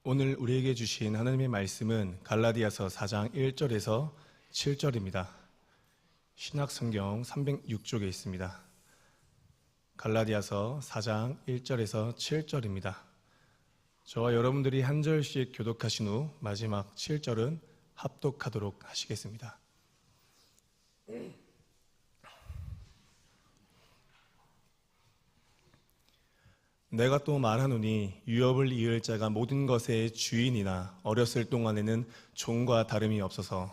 오늘 우리에게 주신 하나님의 말씀은 갈라디아서 4장 1절에서 7절입니다. 신약성경 306쪽에 있습니다. 갈라디아서 4장 1절에서 7절입니다. 저와 여러분들이 한 절씩 교독하신 후 마지막 7절은 합독하도록 하시겠습니다. 내가 또 말하노니 유업을 이을 자가 모든 것의 주인이나 어렸을 동안에는 종과 다름이 없어서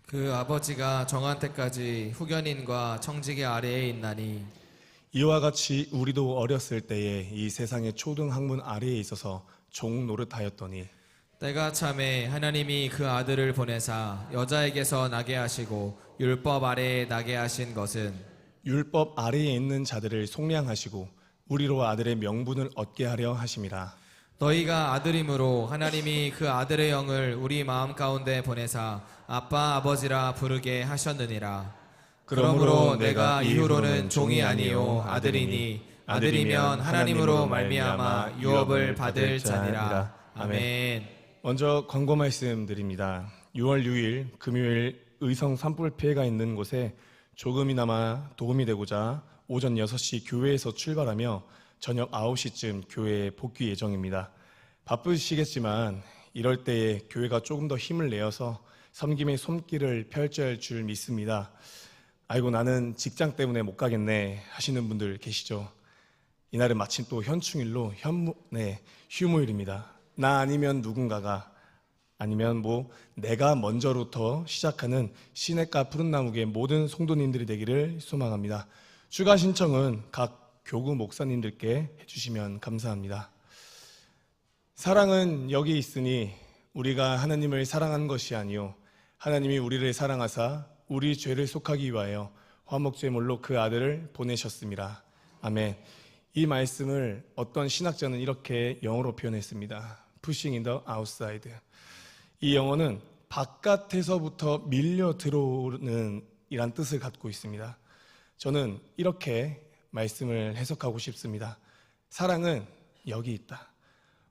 그 아버지가 정한 때까지 후견인과 청지기 아래에 있나니 이와 같이 우리도 어렸을 때에 이 세상의 초등 학문 아래에 있어서 종 노릇하였더니 때가 참에 하나님이 그 아들을 보내사 여자에게서 나게 하시고 율법 아래에 나게 하신 것은 율법 아래에 있는 자들을 속량하시고 우리로 아들의 명분을 얻게 하려 하심이라. 너희가 아들이므로 하나님이 그 아들의 영을 우리 마음 가운데 보내사 아빠 아버지라 부르게 하셨느니라. 그러므로 내가 이후로는 종이 아니요 아들이니 아들이면 하나님으로 말미암아 유업을 받을 자니라. 아멘. 먼저 권고 말씀드립니다. 6월 6일 금요일 의성 산불 피해가 있는 곳에 조금이나마 도움이 되고자 오전 6시 교회에서 출발하며 저녁 9시쯤 교회에 복귀 예정입니다. 바쁘시겠지만 이럴 때에 교회가 조금 더 힘을 내어서 섬김의 손길을 펼쳐야 할 줄 믿습니다. 아이고 나는 직장 때문에 못 가겠네 하시는 분들 계시죠? 이날은 마침 또 현충일로 휴무일입니다. 나 아니면 누군가가 아니면 내가 먼저부터 시작하는 시냇가 푸른나무계 모든 성도님들이 되기를 소망합니다. 추가 신청은 각 교구 목사님들께 해주시면 감사합니다. 사랑은 여기 있으니 우리가 하나님을 사랑한 것이 아니요 하나님이 우리를 사랑하사 우리 죄를 속하기 위하여 화목제물로 그 아들을 보내셨습니다. 아멘. 이 말씀을 어떤 신학자는 이렇게 영어로 표현했습니다. Pushing in the outside. 이 영어는 바깥에서부터 밀려 들어오는 이란 뜻을 갖고 있습니다. 저는 이렇게 말씀을 해석하고 싶습니다. 사랑은 여기 있다.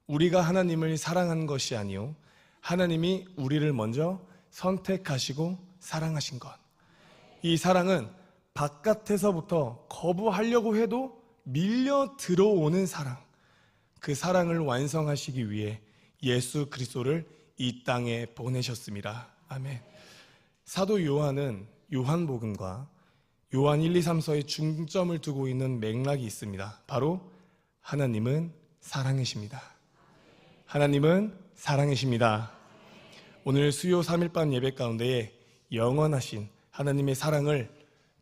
우리가 하나님을 사랑한 것이 아니요 하나님이 우리를 먼저 선택하시고 사랑하신 것. 이 사랑은 바깥에서부터 거부하려고 해도 밀려 들어오는 사랑. 그 사랑을 완성하시기 위해 예수 그리스도를 이 땅에 보내셨습니다. 아멘. 사도 요한은 요한복음과 요한 1, 2, 3서에 중점을 두고 있는 맥락이 있습니다. 바로 하나님은 사랑이십니다. 하나님은 사랑이십니다. 오늘 수요 3일반 예배 가운데에 영원하신 하나님의 사랑을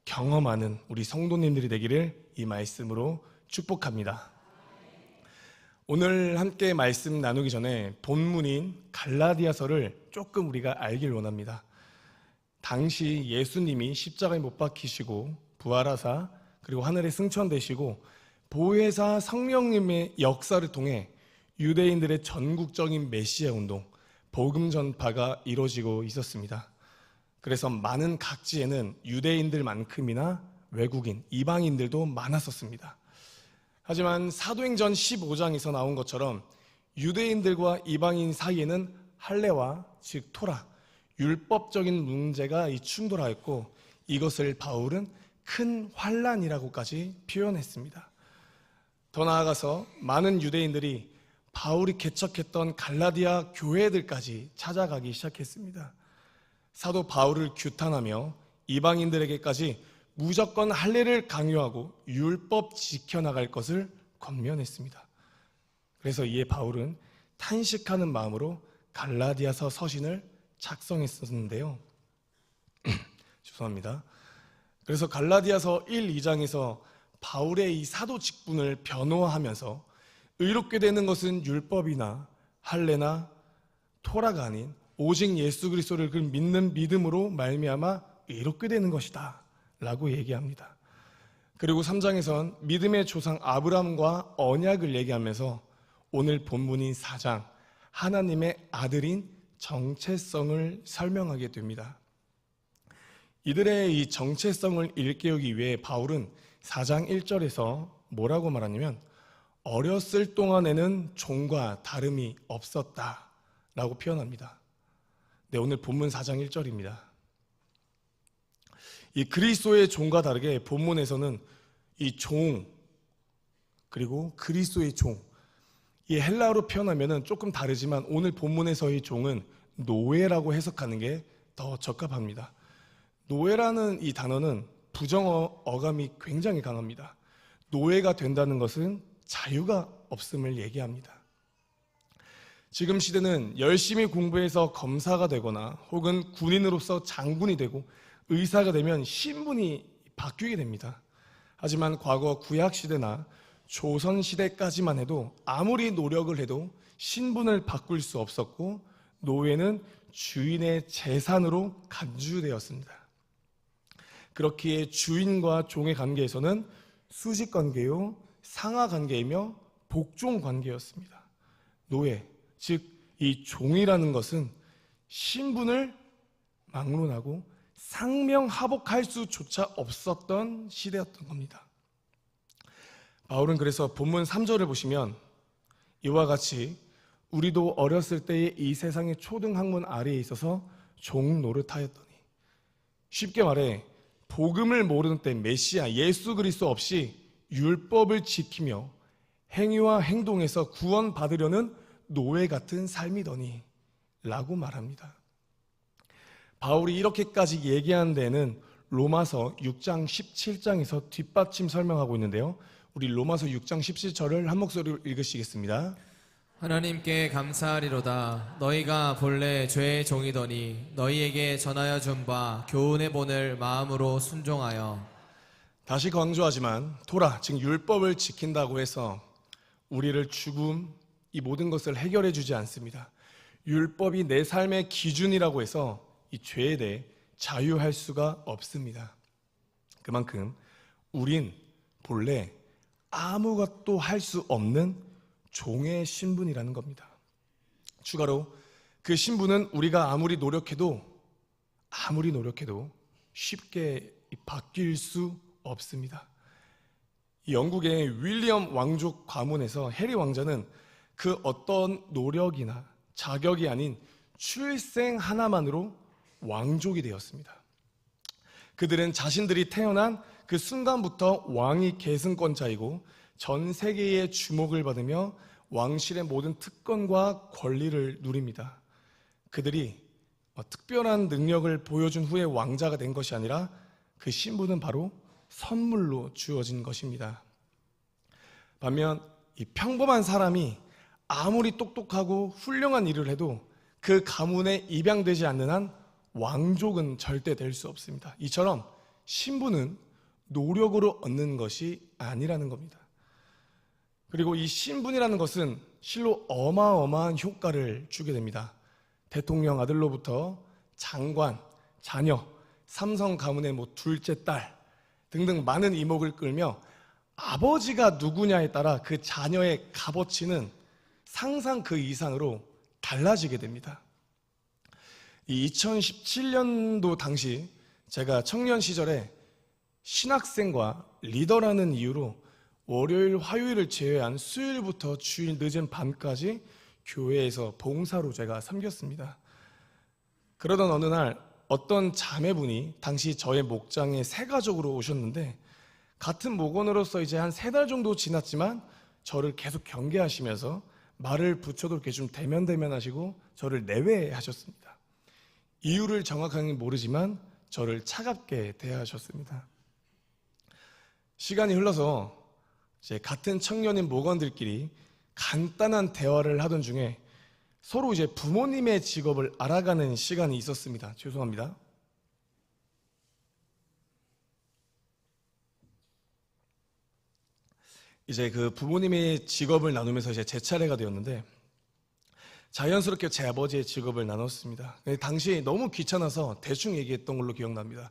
경험하는 우리 성도님들이 되기를 이 말씀으로 축복합니다. 오늘 함께 말씀 나누기 전에 본문인 갈라디아서를 조금 우리가 알길 원합니다. 당시 예수님이 십자가에 못 박히시고 부활하사 그리고 하늘에 승천되시고 보혜사 성령님의 역사를 통해 유대인들의 전국적인 메시아 운동, 복음 전파가 이루어지고 있었습니다. 그래서 많은 각지에는 유대인들만큼이나 외국인, 이방인들도 많았었습니다. 하지만 사도행전 15장에서 나온 것처럼 유대인들과 이방인 사이에는 할례와 즉 토라, 율법적인 문제가 충돌하였고 이것을 바울은 큰 환난이라고까지 표현했습니다. 더 나아가서 많은 유대인들이 바울이 개척했던 갈라디아 교회들까지 찾아가기 시작했습니다. 사도 바울을 규탄하며 이방인들에게까지 무조건 할례를 강요하고 율법 지켜나갈 것을 권면했습니다. 그래서 이에 바울은 탄식하는 마음으로 갈라디아서 서신을 작성했었는데요. 죄송합니다. 그래서 갈라디아서 1, 2장에서 바울의 이 사도 직분을 변호하면서 의롭게 되는 것은 율법이나 할례나 토라가 아닌 오직 예수 그리스도를 믿는 믿음으로 말미암아 의롭게 되는 것이다 라고 얘기합니다. 그리고 3장에선 믿음의 조상 아브라함과 언약을 얘기하면서 오늘 본문인 4장 하나님의 아들인 정체성을 설명하게 됩니다. 이들의 이 정체성을 일깨우기 위해 바울은 4장 1절에서 뭐라고 말하냐면 어렸을 동안에는 종과 다름이 없었다 라고 표현합니다. 네, 오늘 본문 4장 1절입니다. 이 그리스도의 종과 다르게 본문에서는 이 종 그리고 그리스도의 종, 이 헬라어로 표현하면 조금 다르지만 오늘 본문에서의 종은 노예라고 해석하는 게 더 적합합니다. 노예라는 이 단어는 부정어 어감이 굉장히 강합니다. 노예가 된다는 것은 자유가 없음을 얘기합니다. 지금 시대는 열심히 공부해서 검사가 되거나 혹은 군인으로서 장군이 되고 의사가 되면 신분이 바뀌게 됩니다. 하지만 과거 구약시대나 조선시대까지만 해도 아무리 노력을 해도 신분을 바꿀 수 없었고 노예는 주인의 재산으로 간주되었습니다. 그렇기에 주인과 종의 관계에서는 수직관계요, 상하관계이며 복종관계였습니다. 노예, 즉 이 종이라는 것은 신분을 막론하고 상명하복할 수조차 없었던 시대였던 겁니다. 바울은 그래서 본문 3절을 보시면 이와 같이 우리도 어렸을 때에 이 세상의 초등학문 아래에 있어서 종 노릇하였더니, 쉽게 말해 복음을 모르는 때 메시아 예수 그리스도 없이 율법을 지키며 행위와 행동에서 구원받으려는 노예 같은 삶이더니 라고 말합니다. 바울이 이렇게까지 얘기한 데는 로마서 6장 17장에서 뒷받침 설명하고 있는데요, 우리 로마서 6장 17절을 한 목소리로 읽으시겠습니다. 하나님께 감사하리로다. 너희가 본래 죄의 종이더니 너희에게 전하여 준 바 교훈의 본을 마음으로 순종하여. 다시 강조하지만 토라, 즉 율법을 지킨다고 해서 우리를 죽음, 이 모든 것을 해결해 주지 않습니다. 율법이 내 삶의 기준이라고 해서 이 죄에 대해 자유할 수가 없습니다. 그만큼 우린 본래 아무것도 할 수 없는 종의 신분이라는 겁니다. 추가로 그 신분은 우리가 아무리 노력해도 쉽게 바뀔 수 없습니다. 영국의 윌리엄 왕족 가문에서 해리 왕자는 그 어떤 노력이나 자격이 아닌 출생 하나만으로 왕족이 되었습니다. 그들은 자신들이 태어난 그 순간부터 왕이 계승권자이고 전 세계의 주목을 받으며 왕실의 모든 특권과 권리를 누립니다. 그들이 특별한 능력을 보여준 후에 왕자가 된 것이 아니라 그 신분은 바로 선물로 주어진 것입니다. 반면 이 평범한 사람이 아무리 똑똑하고 훌륭한 일을 해도 그 가문에 입양되지 않는 한 왕족은 절대 될 수 없습니다. 이처럼 신분은 노력으로 얻는 것이 아니라는 겁니다. 그리고 이 신분이라는 것은 실로 어마어마한 효과를 주게 됩니다. 대통령 아들로부터 장관, 자녀, 삼성 가문의 둘째 딸 등등 많은 이목을 끌며 아버지가 누구냐에 따라 그 자녀의 값어치는 상상 그 이상으로 달라지게 됩니다. 이 2017년도 당시 제가 청년 시절에 신학생과 리더라는 이유로 월요일, 화요일을 제외한 수요일부터 주일 늦은 밤까지 교회에서 봉사로 제가 섬겼습니다. 그러던 어느 날 어떤 자매분이 당시 저의 목장에 새 가족으로 오셨는데, 같은 목원으로서 이제 한 3달 정도 지났지만 저를 계속 경계하시면서 말을 붙여도 이렇게 좀 대면하시고 저를 내외하셨습니다. 이유를 정확하게 모르지만 저를 차갑게 대하셨습니다. 시간이 흘러서 이제 같은 청년인 목원들끼리 간단한 대화를 하던 중에 서로 이제 부모님의 직업을 알아가는 시간이 있었습니다. 죄송합니다. 이제 그 부모님의 직업을 나누면서 이제 제 차례가 되었는데 자연스럽게 제 아버지의 직업을 나눴습니다. 당시 너무 귀찮아서 대충 얘기했던 걸로 기억납니다.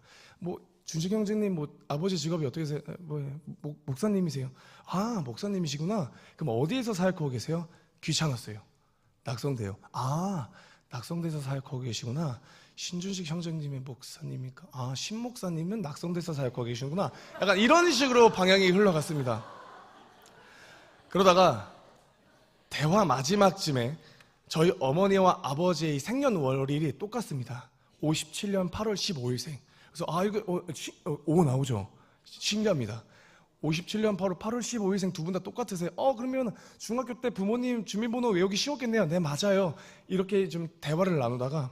준식 형제님 아버지 직업이 어떻게 되세요? 목사님이세요? 아, 목사님이시구나. 그럼 어디에서 사역하고 계세요? 귀찮았어요. 낙성대요. 아, 낙성대에서 사역하고 계시구나. 신준식 형제님의 목사님입니까? 아, 신목사님은 낙성대에서 사역하고 계시구나. 약간 이런 식으로 방향이 흘러갔습니다. 그러다가 대화 마지막쯤에 저희 어머니와 아버지의 생년월일이 똑같습니다. 57년 8월 15일생. 그래서 이거 5 나오죠. 신기합니다. 57년 8월 15일생 두 분 다 똑같으세요. 그러면 중학교 때 부모님 주민번호 외우기 쉬웠겠네요. 네, 맞아요. 이렇게 좀 대화를 나누다가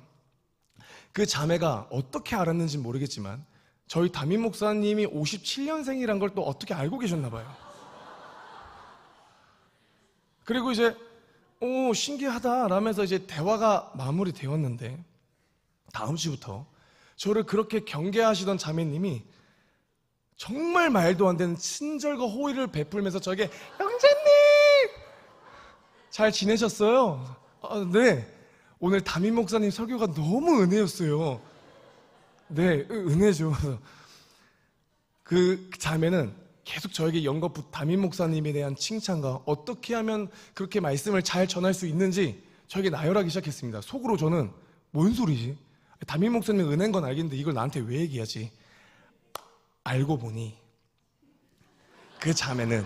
그 자매가 어떻게 알았는지 모르겠지만 저희 담임 목사님이 57년생이란 걸 또 어떻게 알고 계셨나 봐요. 그리고 이제 신기하다 라면서 이제 대화가 마무리되었는데 다음 주부터 저를 그렇게 경계하시던 자매님이 정말 말도 안 되는 친절과 호의를 베풀면서 저에게 형제님 잘 지내셨어요? 네. 오늘 담임 목사님 설교가 너무 은혜였어요. 네, 은혜죠. 그 자매는 계속 저에게 연거푸 담임 목사님에 대한 칭찬과 어떻게 하면 그렇게 말씀을 잘 전할 수 있는지 저에게 나열하기 시작했습니다. 속으로 저는 뭔 소리지? 담임 목사님이 은혜인 건 알겠는데 이걸 나한테 왜 얘기하지? 알고 보니 그 자매는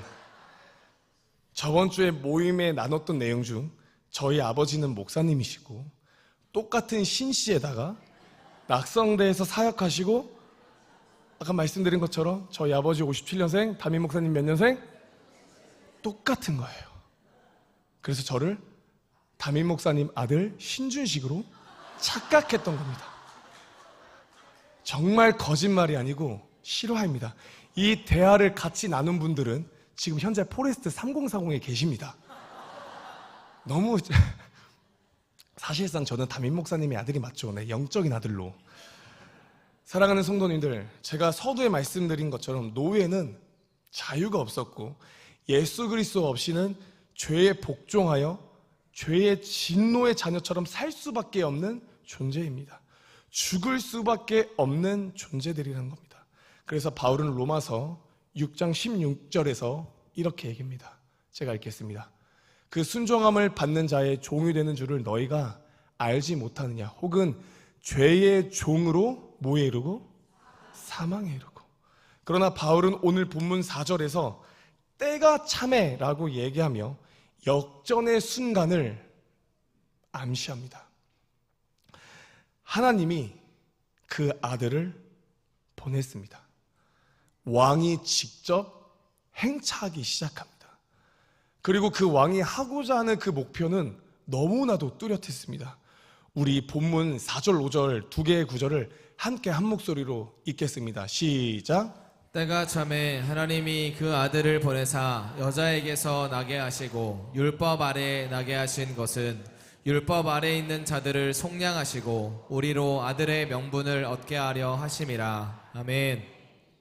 저번 주에 모임에 나눴던 내용 중 저희 아버지는 목사님이시고 똑같은 신씨에다가 낙성대에서 사역하시고 아까 말씀드린 것처럼 저희 아버지 57년생, 담임 목사님 몇 년생? 똑같은 거예요. 그래서 저를 담임 목사님 아들 신준식으로 착각했던 겁니다. 정말 거짓말이 아니고 실화입니다. 이 대화를 같이 나눈 분들은 지금 현재 포레스트 3040에 계십니다. 너무 사실상 저는 담임 목사님의 아들이 맞죠. 네, 영적인 아들로. 사랑하는 성도님들, 제가 서두에 말씀드린 것처럼 노예는 자유가 없었고 예수 그리스도 없이는 죄에 복종하여 죄의 진노의 자녀처럼 살 수밖에 없는 존재입니다. 죽을 수밖에 없는 존재들이라는 겁니다. 그래서 바울은 로마서 6장 16절에서 이렇게 얘기합니다. 제가 읽겠습니다. 그 순종함을 받는 자의 종이 되는 줄을 너희가 알지 못하느냐? 혹은 죄의 종으로 뭐에 이르고? 사망에 이르고. 그러나 바울은 오늘 본문 4절에서 때가 참에라고 얘기하며 역전의 순간을 암시합니다. 하나님이 그 아들을 보냈습니다. 왕이 직접 행차하기 시작합니다. 그리고 그 왕이 하고자 하는 그 목표는 너무나도 뚜렷했습니다. 우리 본문 4절, 5절 두 개의 구절을 함께 한 목소리로 읽겠습니다. 시작. 때가 참에 하나님이 그 아들을 보내사 여자에게서 나게 하시고 율법 아래 나게 하신 것은 율법 아래 있는 자들을 속량하시고 우리로 아들의 명분을 얻게 하려 하심이라. 아멘.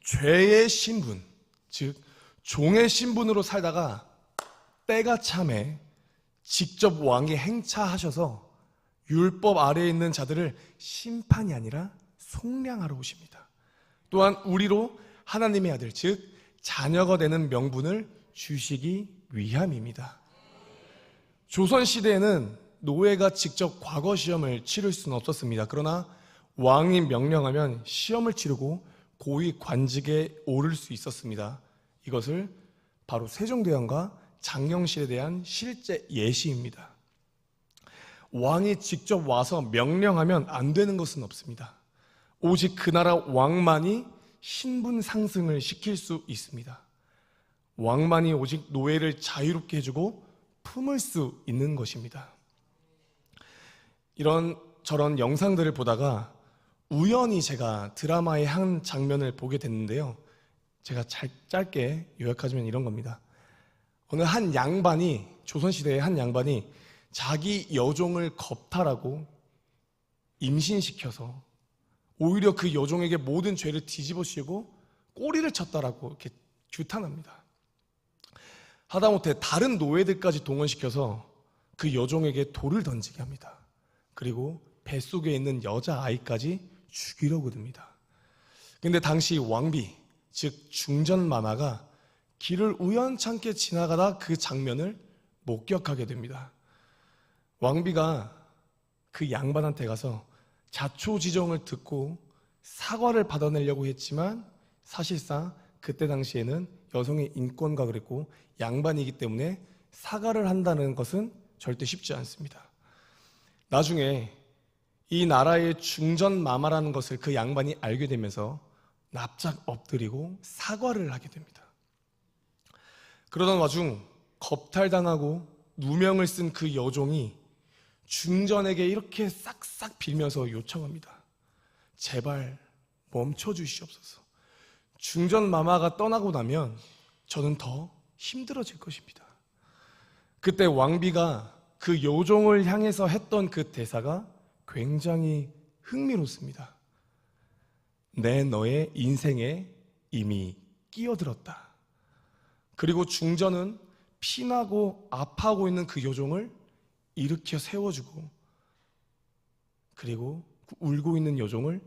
죄의 신분, 즉 종의 신분으로 살다가 때가 참에 직접 왕이 행차하셔서 율법 아래에 있는 자들을 심판이 아니라 속량하러 오십니다. 또한 우리로 하나님의 아들, 즉 자녀가 되는 명분을 주시기 위함입니다. 조선시대에는 노예가 직접 과거 시험을 치를 수는 없었습니다. 그러나 왕이 명령하면 시험을 치르고 고위 관직에 오를 수 있었습니다. 이것을 바로 세종대왕과 장영실에 대한 실제 예시입니다. 왕이 직접 와서 명령하면 안 되는 것은 없습니다. 오직 그 나라 왕만이 신분 상승을 시킬 수 있습니다. 왕만이 오직 노예를 자유롭게 해주고 품을 수 있는 것입니다. 이런 저런 영상들을 보다가 우연히 제가 드라마의 한 장면을 보게 됐는데요. 제가 짧게 요약하자면 이런 겁니다. 어느 한 양반이, 조선시대의 한 양반이 자기 여종을 겁탈하고 임신시켜서 오히려 그 여종에게 모든 죄를 뒤집어 씌우고 꼬리를 쳤다라고 이렇게 규탄합니다. 하다못해 다른 노예들까지 동원시켜서 그 여종에게 돌을 던지게 합니다. 그리고 뱃속에 있는 여자아이까지 죽이려고 듭니다. 근데 당시 왕비, 즉 중전마마가 길을 우연찮게 지나가다 그 장면을 목격하게 됩니다. 왕비가 그 양반한테 가서 자초지종을 듣고 사과를 받아내려고 했지만 사실상 그때 당시에는 여성의 인권가 그랬고 양반이기 때문에 사과를 한다는 것은 절대 쉽지 않습니다. 나중에 이 나라의 중전마마라는 것을 그 양반이 알게 되면서 납작 엎드리고 사과를 하게 됩니다. 그러던 와중 겁탈당하고 누명을 쓴 그 여종이 중전에게 이렇게 싹싹 빌면서 요청합니다. 제발 멈춰주시옵소서. 중전마마가 떠나고 나면 저는 더 힘들어질 것입니다. 그때 왕비가 그 요종을 향해서 했던 그 대사가 굉장히 흥미롭습니다. 내 너의 인생에 이미 끼어들었다. 그리고 중전은 피나고 아파하고 있는 그 요종을 일으켜 세워주고, 그리고 울고 있는 요종을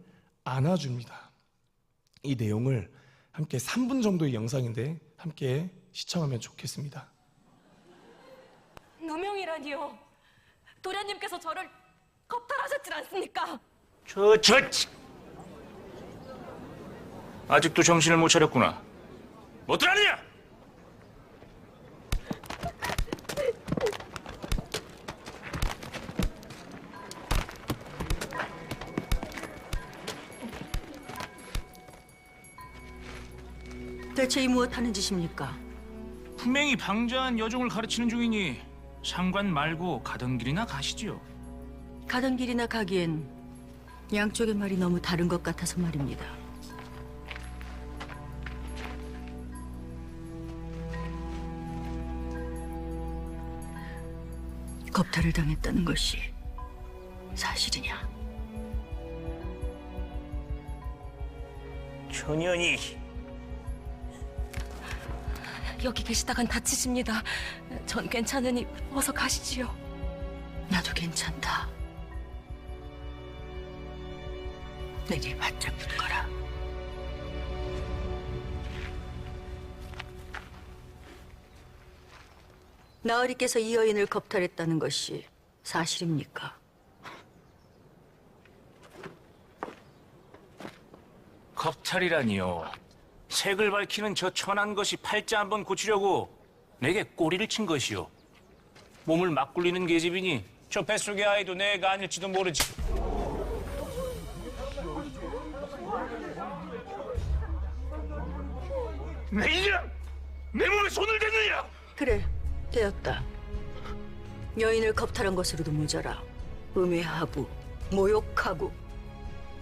안아줍니다. 이 내용을 함께 3분 정도의 영상인데 함께 시청하면 좋겠습니다. 누명이라니요. 도련님께서 저를 겁탈하셨질 않습니까? 아직도 정신을 못 차렸구나. 뭐들 하느냐? 대체 이 무엇하는 짓입니까? 분명히 방자한 여종을 가르치는 중이니 상관 말고 가던 길이나 가시지요. 가던 길이나 가기엔 양쪽의 말이 너무 다른 것 같아서 말입니다. 겁탈을 당했다는 것이 사실이냐? 천연이 여기 계시다간 다치십니다. 전 괜찮으니 어서 가시지요. 나도 괜찮다. 내게 바짝 붙거라. 나으리께서 이 여인을 겁탈했다는 것이 사실입니까? 겁탈이라니요. 색을 밝히는 저 천한 것이 팔자 한번 고치려고 내게 꼬리를 친 것이요. 몸을 막 굴리는 계집이니 저 뱃속의 아이도 내가 아닐지도 모르지. 내 이년! 내 몸에 손을 댔느냐! 그래, 되었다. 여인을 겁탈한 것으로도 모자라 음해하고 모욕하고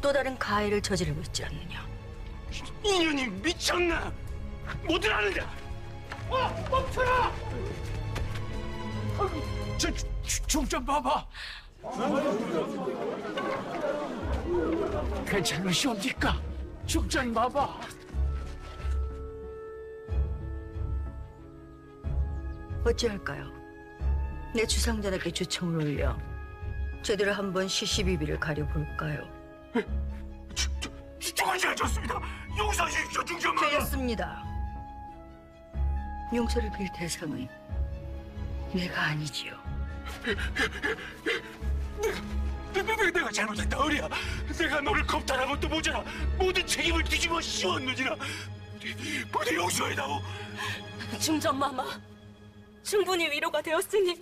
또 다른 가해를 저지르고 있지 않느냐. 이년이 미쳤나? 뭐들 하느냐? 멈춰라! 좀 봐봐. 괜찮으시옵니까? 좀 봐봐. 어찌할까요? 내 주상전에게 주청을 올려 제대로 한번 시시비비를 가려볼까요? 주청을 잘줬습니다. 용서하십시오, 중전마마. 되었습니다. 용서를 빌 대상은 내가 아니지요. 내가 잘못했다, 어리야. 내가 너를 겁탈한 것도 모자라 모든 책임을 뒤집어 씌웠느니라. 부디 용서해다오. 중전마마, 충분히 위로가 되었으니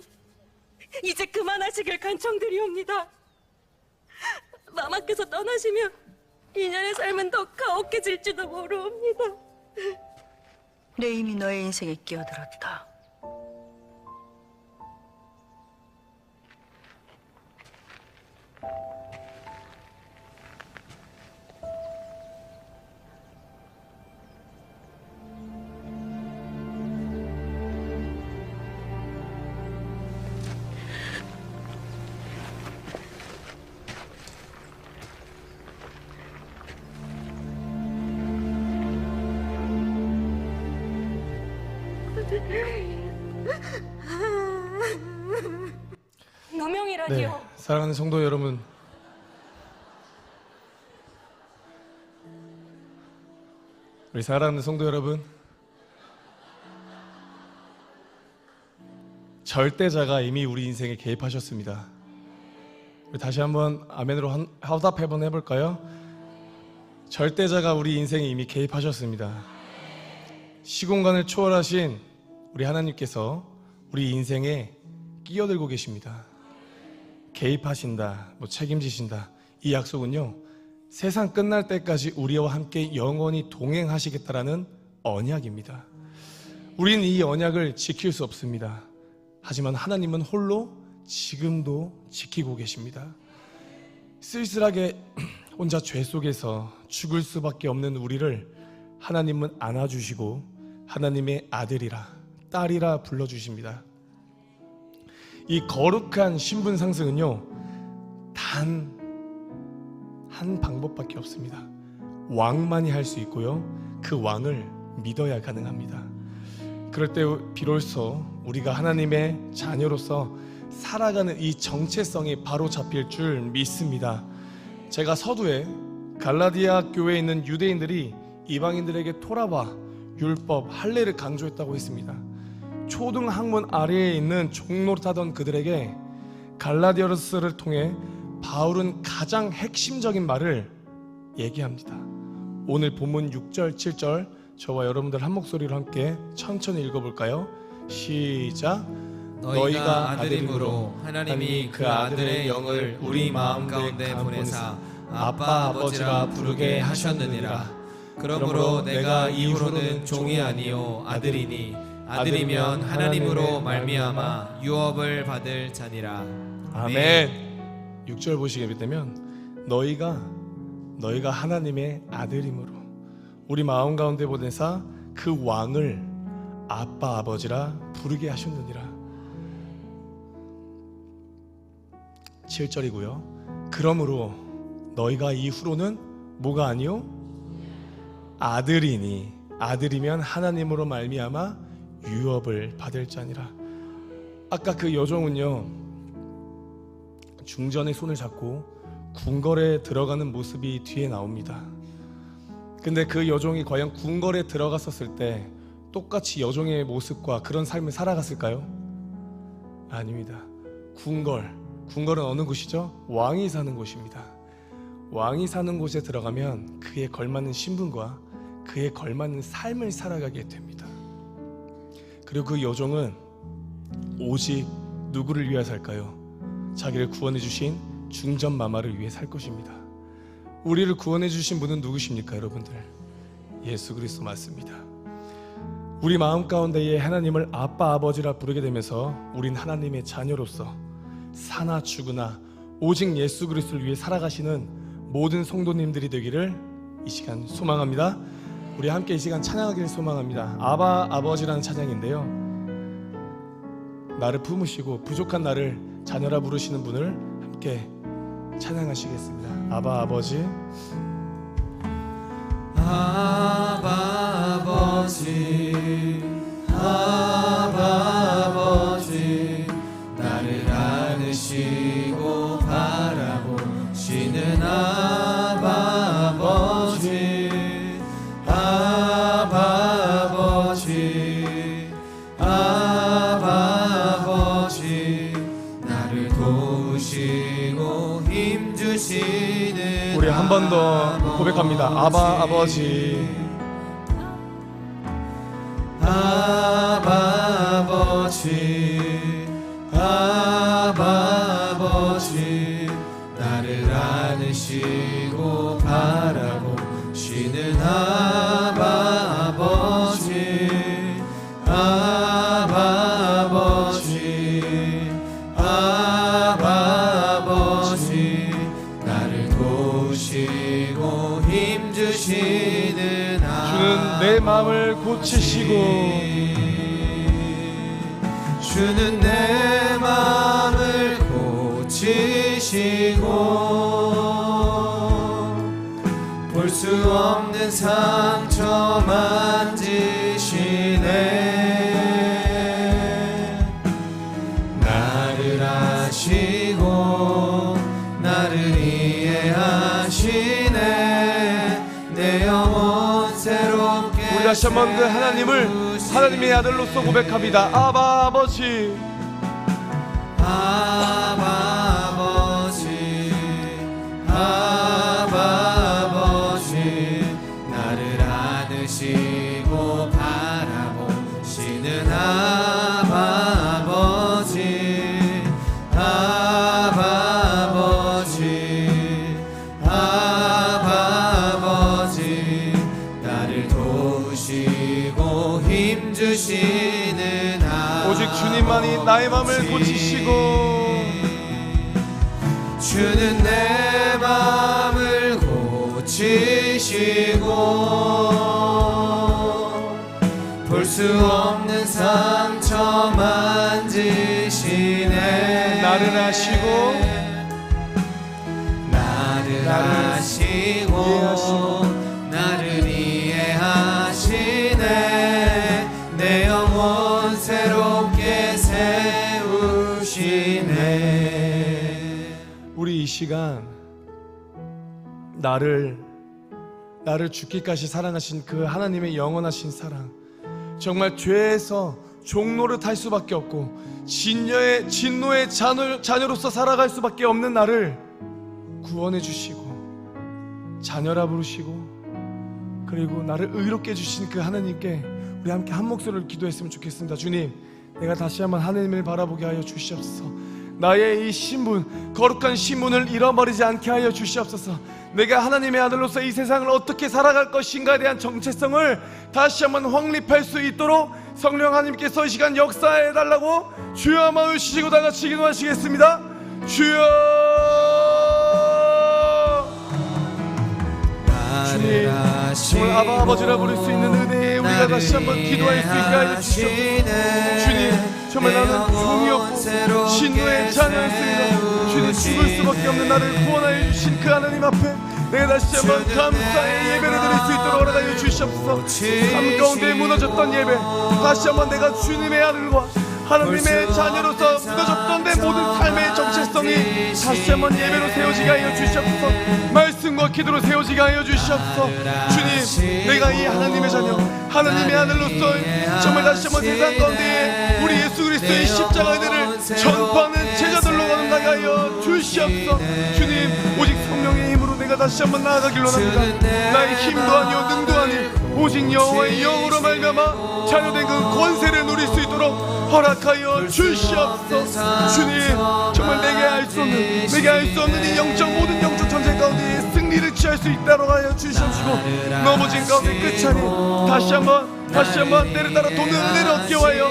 이제 그만하시길 간청드리옵니다. 마마께서 떠나시면 인연의 삶은 더 가혹해질지도 모르옵니다. 내 이미 너의 인생에 끼어들었다. 누명이라니요. 네, 사랑하는 성도 여러분, 우리 사랑하는 성도 여러분, 절대자가 이미 우리 인생에 개입하셨습니다. 우리 다시 한번 아멘으로 화답 한번 해볼까요? 절대자가 우리 인생에 이미 개입하셨습니다. 시공간을 초월하신 우리 하나님께서 우리 인생에 끼어들고 계십니다. 개입하신다, 책임지신다. 이 약속은요, 세상 끝날 때까지 우리와 함께 영원히 동행하시겠다라는 언약입니다. 우리는 이 언약을 지킬 수 없습니다. 하지만 하나님은 홀로 지금도 지키고 계십니다. 쓸쓸하게 혼자 죄 속에서 죽을 수밖에 없는 우리를 하나님은 안아주시고 하나님의 아들이라 딸이라 불러주십니다. 이 거룩한 신분 상승은요, 단 한 방법밖에 없습니다. 왕만이 할 수 있고요, 그 왕을 믿어야 가능합니다. 그럴 때 비로소 우리가 하나님의 자녀로서 살아가는 이 정체성이 바로 잡힐 줄 믿습니다. 제가 서두에 갈라디아 교회에 있는 유대인들이 이방인들에게 토라와 율법, 할례를 강조했다고 했습니다. 초등학문 아래에 있는 종로를 타던 그들에게 갈라디아서를 통해 바울은 가장 핵심적인 말을 얘기합니다. 오늘 본문 6절, 7절 저와 여러분들 한 목소리로 함께 천천히 읽어볼까요? 시작. 너희가 아들이므로 하나님이 그 아들의 영을 우리 마음 가운데 보내사 아빠 아버지라 부르게 하셨느니라. 그러므로 내가 이후로는 종이 아니요 아들이니 아들이면 하나님으로 말미암아 유업을 받을 자니라. 아멘. 6절 보시게 되면 너희가 하나님의 아들이므로 우리 마음 가운데 보내사 그 왕을 아빠 아버지라 부르게 하셨느니라. 7절이고요. 그러므로 너희가 이후로는 뭐가 아니요? 아들이니 아들이면 하나님으로 말미암아 유업을 받을 자니라. 아까 그 여종은요, 중전의 손을 잡고 궁궐에 들어가는 모습이 뒤에 나옵니다. 근데 그 여종이 과연 궁궐에 들어갔었을 때 똑같이 여종의 모습과 그런 삶을 살아갔을까요? 아닙니다. 궁궐은 어느 곳이죠? 왕이 사는 곳입니다. 왕이 사는 곳에 들어가면 그에 걸맞는 신분과 그에 걸맞는 삶을 살아가게 됩니다. 그리고 그 여종은 오직 누구를 위해 살까요? 자기를 구원해 주신 중전 마마를 위해 살 것입니다. 우리를 구원해 주신 분은 누구십니까, 여러분들? 예수 그리스도 맞습니다. 우리 마음 가운데에 하나님을 아빠 아버지라 부르게 되면서 우린 하나님의 자녀로서 사나 죽으나 오직 예수 그리스도를 위해 살아가시는 모든 성도님들이 되기를 이 시간 소망합니다. 우리 함께 이 시간 찬양하기를 소망합니다. 아바 아버지라는 찬양인데요, 나를 품으시고 부족한 나를 자녀라 부르시는 분을 함께 찬양하시겠습니다. 아바 아버지, 아바 아버지, 아바 아버지, 나를 안으시고 바라보시는 아바 아버지, 아바 아버지, 아바 아버지, 나를 도우시고 힘주시는 우리 한 번 더 고백합니다. 아바 아버지, 아바 아버지, 아바 아버지, 나를 안으시고 바라보시는 아바 아버지, 아바 아버지, 아바 아버지, 나를 도우시고 힘주시는 주는 내 마음을 고치시고, 주는 내 마음을 고치시고 볼 수 없는 상처 만지시네. 나를 아시고 나를 이해하시네. 내 영혼 새롭게 우리 다시 한번 그 하나님의 아들로서 고백합니다. 아바 아버지, 아바 아버지, 아바 아버지, 나를 안으시고 바라보시는 아바 아버지, 아바 오직 주님만이 나의 마음을 고치시고 주는 내 마음을 고치시고 볼 수 없는 상처 만지시네. 나를 아시고 나를 이해하시네. 내 영혼 새롭게 세우시네. 우리 이 시간 나를 죽기까지 사랑하신 그 하나님의 영원하신 사랑, 정말 죄에서 종노릇 할 수밖에 없고 진노의 자녀로서 살아갈 수밖에 없는 나를 구원해 주시고 자녀라 부르시고 그리고 나를 의롭게 해주신 그 하나님께 우리 함께 한 목소리를 기도했으면 좋겠습니다. 주님, 내가 다시 한번 하나님을 바라보게 하여 주시옵소서. 나의 이 신분, 거룩한 신분을 잃어버리지 않게 하여 주시옵소서. 내가 하나님의 아들로서 이 세상을 어떻게 살아갈 것인가에 대한 정체성을 다시 한번 확립할 수 있도록 성령 하나님께서 이 시간 역사해달라고 주여 한번 외치시고 다 같이 기도하시겠습니다. 주여. 주님, 정말 아바 아버지라 부를 수 있는 은혜에 우리가 다시 한번 기도할 수 있게 하여 주시옵소서. 주님, 정말 나는 종이었고 진노의 자녀였습니다. 주님, 죽을 수밖에 없는 나를 구원하여 주신 그 하나님 앞에 내가 다시 한번 감사의 예배를 드릴 수 있도록 허락하여 주시옵소서. 삶 가운데 무너졌던 예배, 다시 한번 내가 주님의 아들과 하나님의 자녀로서 무너졌던 내 모든 삶의 정체성이 다시 한번 예배로 세워지게 하여 주시옵소서. 말씀과 기도로 세워지게 하여 주시옵소서. 주님, 내가 이 하나님의 자녀, 하나님의 아들로서 정말 다시 한번 세상 가운데에 우리 예수 그리스도의 십자가의 은혜를 전파하는 제자들로 나가게 하여 주시옵소서. 주님, 오직 성령의 힘으로 내가 다시 한번 나아가길 원합니다. 나의 힘도 아니요 능도 아니 오직 여호와의 영으로 말미암아 자녀된 그 권세를 누릴 수 있도록 허락하여 주시옵소서. 주님, 정말 내게 알 수 없는 이 모든 영적 전쟁 가운데 승리를 취할 수 있도록 하여 주시옵시고 넘어진 가운데 끝차니 다시 한번 때를 따라 도는 은혜를 얻게 하여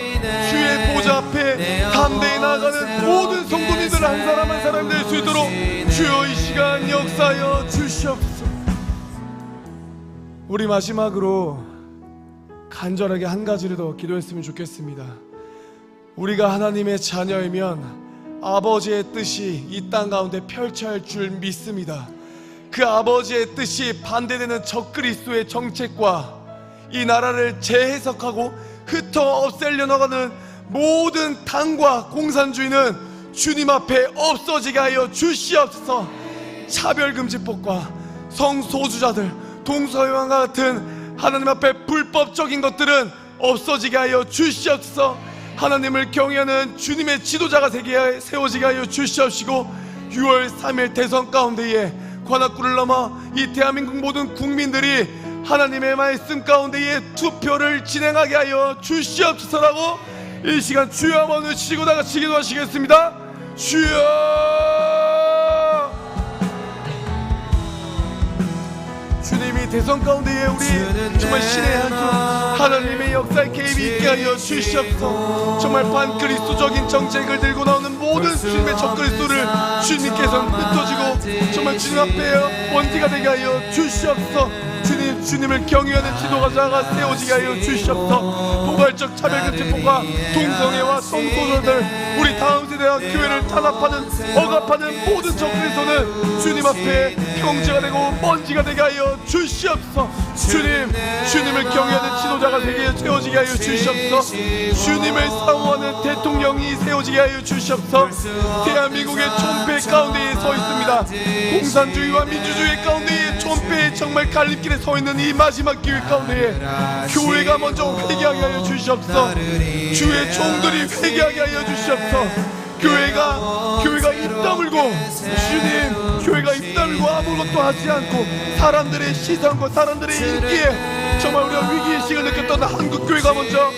주의 보좌 앞에 담대히 나아가는 모든 성도님들 한 사람 한 사람 될 수 있도록 주여 이 시간 역사하여 주시옵소서. 우리 마지막으로 간절하게 한 가지를 더 기도했으면 좋겠습니다. 우리가 하나님의 자녀이면 아버지의 뜻이 이 땅 가운데 펼쳐질 줄 믿습니다. 그 아버지의 뜻이 반대되는 적그리스도의 정책과 이 나라를 재해석하고 흩어 없애려 나가는 모든 당과 공산주의는 주님 앞에 없어지게 하여 주시옵소서. 차별금지법과 성소수자들, 동서양과 같은 하나님 앞에 불법적인 것들은 없어지게 하여 주시옵소서. 하나님을 경외하는 주님의 지도자가 세워지게 하여 주시옵시고 6월 3일 대선 가운데에 관악구를 넘어 이 대한민국 모든 국민들이 하나님의 말씀 가운데에 투표를 진행하게 하여 주시옵소서라고 이 시간 주여 한번 외치고 다 같이 기도하시겠습니다. 주여. 주님이 대선 가운데에 우리 정말 신의 한수 하나님의 역사의 개입이 있게 하여 주시옵소서. 정말 반그리스도적인 정책을 들고 나오는 모든 주님의 적그리스도를 주님께서 흩어지고 정말 주님 앞에 원티가 되게 하여 주시옵소서. 주님을 경외하는 지도자가 세워지게 하여 주시옵소서. 포괄적 차별금지법과 동성애와 성소수자들, 우리 다음 세대와 교회를 탄압하는 억압하는 모든 적그리스도는 주님 앞에 형제가 되고 먼지가 되게 하여 주시옵소서. 주님을 경외하는 지도자가 되게 세워지게 하여 주시옵소서. 주님을 사모하는 대통령이 세워지게 하여 주시옵소서. 대한민국의 촌폐 가운데에 서 있습니다. 공산주의와 민주주의 가운데에 촌폐의 정말 갈림길에 서 있는 이 마지막 기회 가운데에 교회가 먼저 회개하게 하여 주시옵소서. 주의 종들이 회개하게 하여 주시옵소서. 교회가 입 다물고 주님, 교회가 입 다물고 아무것도 하지 않고 사람들의 시선과 사람들의 인기에 정말 우리가 위기의식을 느꼈던 한국교회가 먼저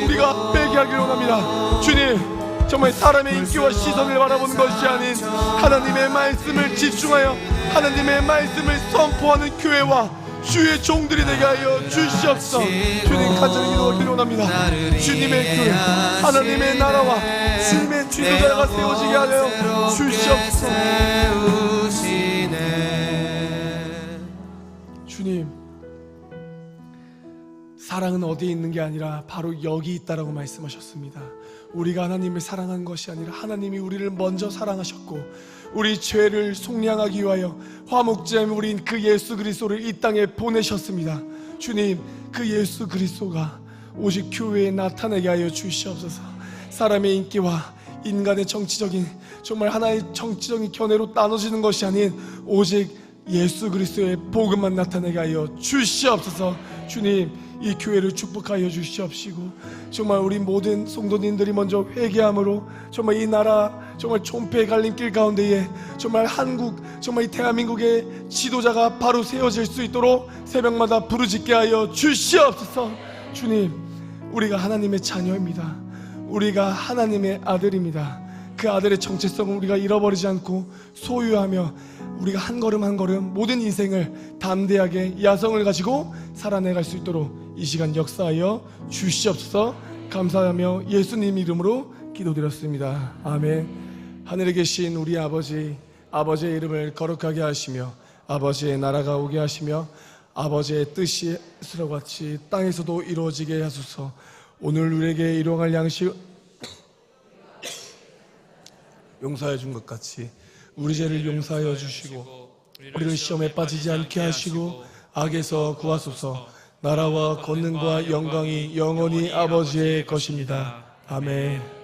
우리가 회개하기를 원합니다. 주님, 정말 사람의 인기와 시선을 바라보는 것이 아닌 하나님의 말씀을 집중하여 하나님의 말씀을 선포하는 교회와 주의 종들이 되게 하여 주시옵소서. 주님 간절히 기도하기를 원합니다. 주님의 교회, 하나님의 나라와 주님의 지도자가 세워지게 하여 주시옵소서. 주님, 사랑은 어디에 있는 게 아니라 바로 여기 있다라고 말씀하셨습니다. 우리가 하나님을 사랑한 것이 아니라 하나님이 우리를 먼저 사랑하셨고 우리 죄를 속량하기 위하여 화목제물 우린 그 예수 그리스도를 이 땅에 보내셨습니다. 주님, 그 예수 그리스도가 오직 교회에 나타나게 하여 주시옵소서. 사람의 인기와 인간의 정치적인 정말 하나의 정치적인 견해로 나눠지는 것이 아닌 오직 예수 그리스도의 복음만 나타나게 하여 주시옵소서. 주님, 이 교회를 축복하여 주시옵시고 정말 우리 모든 성도님들이 먼저 회개함으로 정말 이 나라 정말 존폐의 갈림길 가운데에 정말 한국 정말 이 대한민국의 지도자가 바로 세워질 수 있도록 새벽마다 부르짖게 하여 주시옵소서. 주님, 우리가 하나님의 자녀입니다. 우리가 하나님의 아들입니다. 그 아들의 정체성을 우리가 잃어버리지 않고 소유하며 우리가 한 걸음 한 걸음 모든 인생을 담대하게 야성을 가지고 살아내갈 수 있도록 이 시간 역사하여 주시옵소서. 감사하며 예수님 이름으로 기도드렸습니다. 아멘. 하늘에 계신 우리 아버지, 아버지의 이름을 거룩하게 하시며 아버지의 나라가 오게 하시며 아버지의 뜻이 스러 같이 땅에서도 이루어지게 하소서. 오늘 우리에게 일용할 양식 용서해 준 것 같이 우리 죄를 용서하여 주시고 우리를 시험에 빠지지 않게 하시고 악에서 구하소서. 나라와 권능과 영광이 영원히 아버지의 것입니다. 아멘.